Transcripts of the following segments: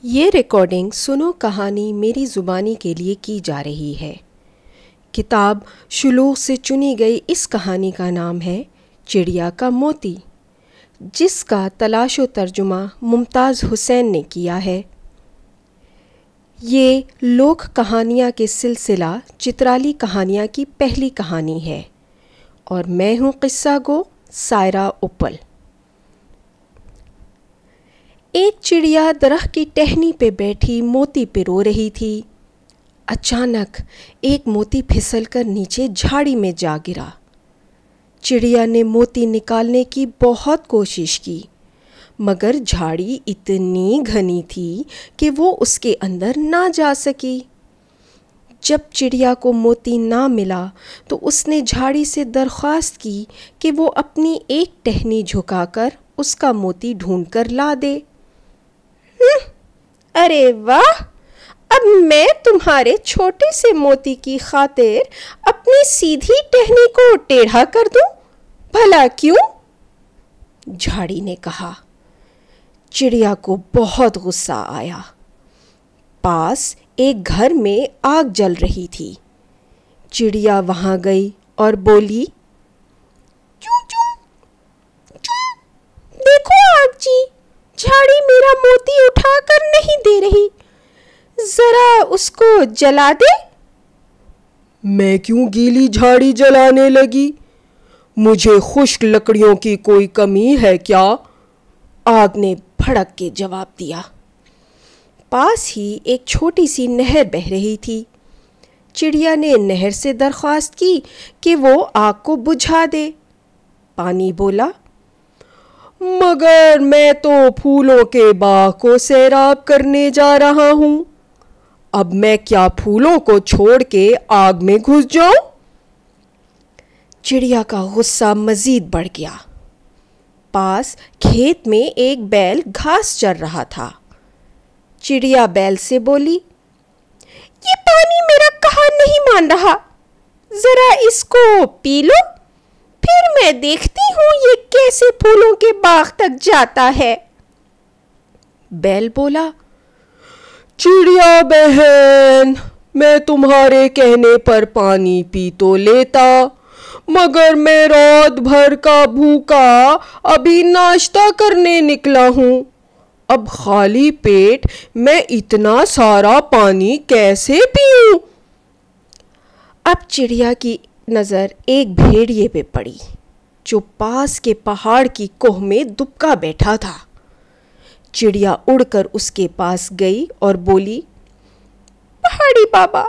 یہ ریکارڈنگ سنو کہانی میری زبانی کے لیے کی جا رہی ہے۔ کتاب شلوغ سے چنی گئی اس کہانی کا نام ہے چڑیا کا موتی، جس کا تلاش و ترجمہ ممتاز حسین نے کیا ہے۔ یہ لوک کہانیاں کے سلسلہ چترالی کہانیاں کی پہلی کہانی ہے اور میں ہوں قصہ گو سائرہ اپل۔ ایک چڑیا درخت کی ٹہنی پہ بیٹھی موتی پرو رہی تھی۔ اچانک ایک موتی پھسل کر نیچے جھاڑی میں جا گرا۔ چڑیا نے موتی نکالنے کی بہت کوشش کی، مگر جھاڑی اتنی گھنی تھی کہ وہ اس کے اندر نہ جا سکی۔ جب چڑیا کو موتی نہ ملا تو اس نے جھاڑی سے درخواست کی کہ وہ اپنی ایک ٹہنی جھکا کر اس کا موتی ڈھونڈ کر لا دے۔ ارے واہ! اب میں تمہارے چھوٹے سے موتی کی خاطر اپنی سیدھی ٹہنی کو ٹیڑھا کر دوں؟ بھلا کیوں؟ جھاڑی نے کہا۔ چڑیا کو بہت غصہ آیا۔ پاس ایک گھر میں آگ جل رہی تھی۔ چڑیا وہاں گئی اور بولی، چوں چوں چوں، دیکھو آگ جی، جھاڑی میرا موتی اٹھا کر نہیں دے رہی، ذرا اس کو جلا دے۔ میں کیوں گیلی جھاڑی جلانے لگی؟ مجھے خشک لکڑیوں کی کوئی کمی ہے کیا؟ آگ نے بھڑک کے جواب دیا۔ پاس ہی ایک چھوٹی سی نہر بہہ رہی تھی۔ چڑیا نے نہر سے درخواست کی کہ وہ آگ کو بجھا دے۔ پانی بولا، مگر میں تو پھولوں کے باغ کو سیراب کرنے جا رہا ہوں، اب میں کیا پھولوں کو چھوڑ کے آگ میں گھس جاؤں؟ چڑیا کا غصہ مزید بڑھ گیا۔ پاس کھیت میں ایک بیل گھاس چر رہا تھا۔ چڑیا بیل سے بولی، یہ پانی میرا کہا نہیں مان رہا، ذرا اس کو پی لو، پھر میں دیکھتی ہوں یہ کیسے پھولوں کے باغ تک جاتا ہے۔ بیل بولا، چڑیا بہن، میں تمہارے کہنے پر پانی پی تو لیتا، مگر میں رات بھر کا بھوکا ابھی ناشتہ کرنے نکلا ہوں، اب خالی پیٹ میں اتنا سارا پانی کیسے پیوں؟ اب چڑیا کی نظر ایک بھیڑیے پہ پڑی جو پاس کے پہاڑ کی کوہ میں دبکا بیٹھا تھا۔ چڑیا اڑ کر اس کے پاس گئی اور بولی، پہاڑی بابا،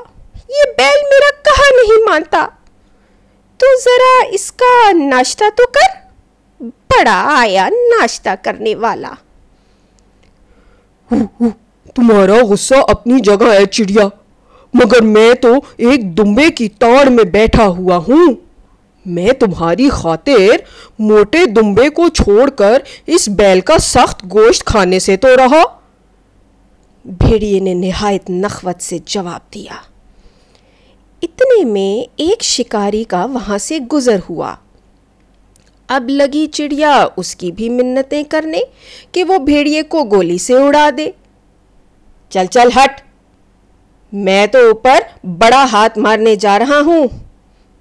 یہ بیل میرا کہا نہیں مانتا، تو ذرا اس کا ناشتہ تو کر، بڑا آیا ناشتہ کرنے والا۔ تمہارا غصہ اپنی جگہ ہے چڑیا، مگر میں تو ایک دمبے کی تاڑ میں بیٹھا ہوا ہوں، میں تمہاری خاطر موٹے دمبے کو چھوڑ کر اس بیل کا سخت گوشت کھانے سے تو رہا۔ بھیڑیے نے نہایت نخوت سے جواب دیا۔ اتنے میں ایک شکاری کا وہاں سے گزر ہوا۔ اب لگی چڑیا اس کی بھی منتیں کرنے کہ وہ بھیڑیے کو گولی سے اڑا دے۔ چل چل ہٹ، میں تو اوپر بڑا ہاتھ مارنے جا رہا ہوں،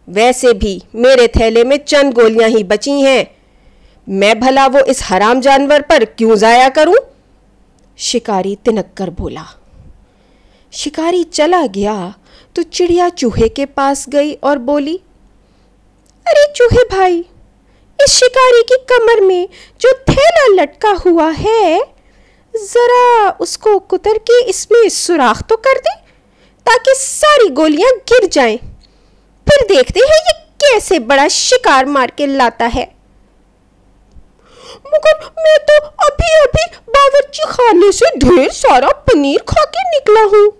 ویسے بھی میرے تھیلے میں چند گولیاں ہی بچی ہیں، میں بھلا وہ اس حرام جانور پر کیوں ضائع کروں؟ شکاری تنک کر بولا۔ شکاری چلا گیا تو چڑیا چوہے کے پاس گئی اور بولی، ارے چوہے بھائی، اس شکاری کی کمر میں جو تھیلا لٹکا ہوا ہے، ذرا اس کو کتر کے اس میں سوراخ تو کر دے تاکہ ساری گولیاں گر جائیں، پھر دیکھتے ہیں یہ کیسے بڑا شکار مار کے لاتا ہے۔ مگر میں تو ابھی باورچی خانے سے ڈھیر سارا پنیر کھا کے نکلا ہوں،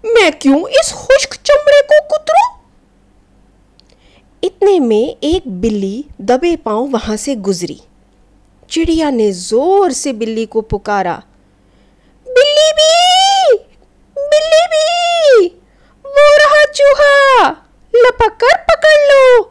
میں کیوں اس خشک چمڑے کو کتروں؟ اتنے میں ایک بلی دبے پاؤں وہاں سے گزری۔ چڑیا نے زور سے بلی کو پکارا، بلی بھی، بلی بھی، وہ رہا چوہا، لپک کر پکڑ لو۔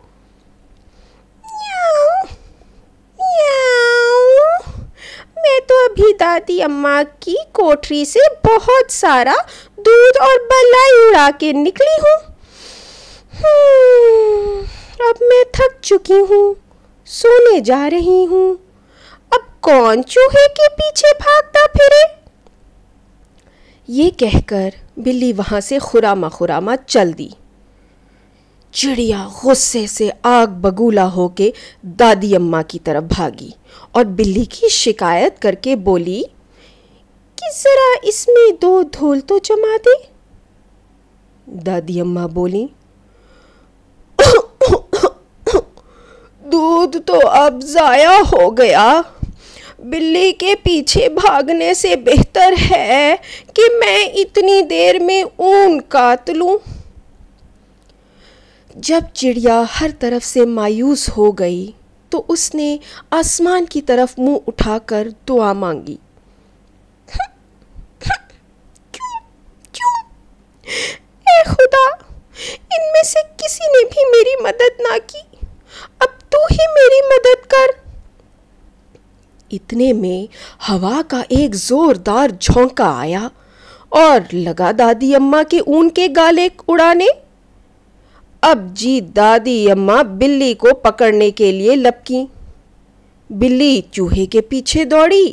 میں تو ابھی دادی اماں کی کوٹری سے بہت سارا دودھ اور بلائی اڑا کے نکلی ہوں۔ اب میں تھک چکی ہوں، سونے جا رہی ہوں۔ اب کون چوہے کے پیچھے بھاگتا پھرے؟ یہ کہہ کر بلی وہاں سے خرامہ خرامہ چل دی۔ چڑیا غصے سے آگ بگولا ہو کے دادی اماں کی طرف بھاگی اور بلی کی شکایت کر کے بولی کہ ذرا اس میں 2 دھول تو جما دے۔ دادی اماں بولی دودھ تو اب ضائع ہو گیا، بلی کے پیچھے بھاگنے سے بہتر ہے کہ میں اتنی دیر میں اون کاٹ لوں۔ جب چڑیا ہر طرف سے مایوس ہو گئی تو اس نے آسمان کی طرف منہ اٹھا کر دعا مانگی۔ اے خدا، ان میں سے کسی نے بھی میری مدد نہ کی، اب تو ہی میری مدد کر۔ اتنے میں ہوا کا ایک زوردار جھونکا آیا اور لگا دادی اماں کے اون کے گالے اڑانے۔ اب جی دادی اماں بلی کو پکڑنے کے لیے لپکیں۔ بلی چوہے کے پیچھے دوڑی،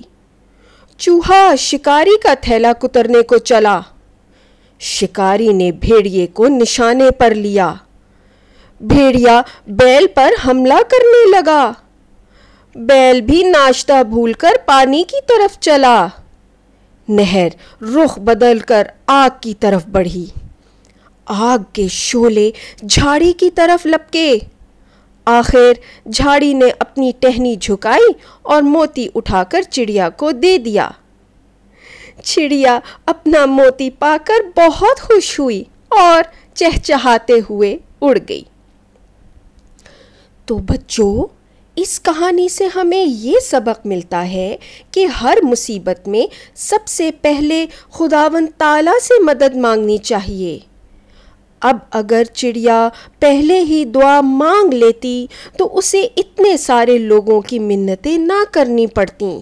چوہا شکاری کا تھیلا کترنے کو چلا۔ شکاری نے بھیڑیے کو نشانے پر لیا۔ بھیڑیا بیل پر حملہ کرنے لگا۔ بیل بھی ناشتہ بھول کر پانی کی طرف چلا۔ نہر رخ بدل کر آگ کی طرف بڑھی۔ آگ کے شعلے جھاڑی کی طرف لپکے۔ آخر جھاڑی نے اپنی ٹہنی جھکائی اور موتی اٹھا کر چڑیا کو دے دیا۔ چڑیا اپنا موتی پا کر بہت خوش ہوئی اور چہچہاتے ہوئے اڑ گئی۔ تو بچوں، اس کہانی سے ہمیں یہ سبق ملتا ہے کہ ہر مصیبت میں سب سے پہلے خداوند تعالیٰ سے مدد مانگنی چاہیے۔ اب اگر چڑیا پہلے ہی دعا مانگ لیتی تو اسے اتنے سارے لوگوں کی منتیں نہ کرنی پڑتیں۔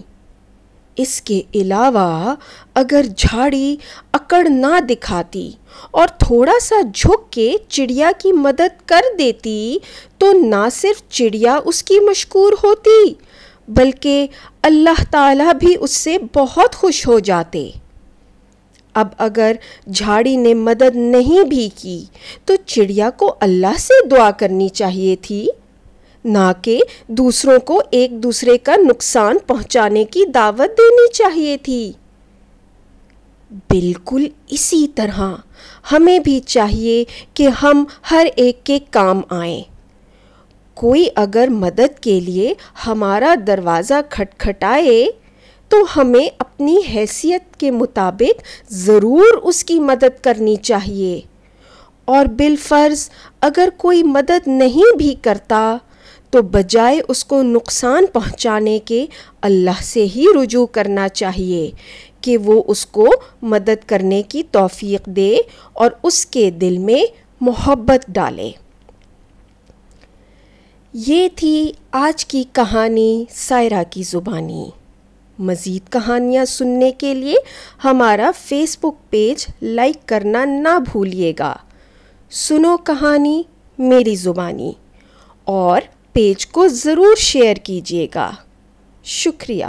اس کے علاوہ اگر جھاڑی اکڑ نہ دکھاتی اور تھوڑا سا جھک کے چڑیا کی مدد کر دیتی تو نہ صرف چڑیا اس کی مشکور ہوتی بلکہ اللہ تعالیٰ بھی اس سے بہت خوش ہو جاتے۔ اب اگر جھاڑی نے مدد نہیں بھی کی تو چڑیا کو اللہ سے دعا کرنی چاہیے تھی، نہ کہ دوسروں کو ایک دوسرے کا نقصان پہنچانے کی دعوت دینی چاہیے تھی۔ بالکل اسی طرح ہمیں بھی چاہیے کہ ہم ہر ایک کے کام آئیں۔ کوئی اگر مدد کے لیے ہمارا دروازہ کھٹکھٹائے تو ہمیں اپنی حیثیت کے مطابق ضرور اس کی مدد کرنی چاہیے، اور بالفرض اگر کوئی مدد نہیں بھی کرتا تو بجائے اس کو نقصان پہنچانے کے اللہ سے ہی رجوع کرنا چاہیے کہ وہ اس کو مدد کرنے کی توفیق دے اور اس کے دل میں محبت ڈالے۔ یہ تھی آج کی کہانی سائرہ کی زبانی۔ مزید کہانیاں سننے کے لیے ہمارا فیس بک پیج لائک کرنا نہ بھولیے گا۔ سنو کہانی میری زبانی، اور پیج کو ضرور شیئر کیجیے گا۔ شکریہ۔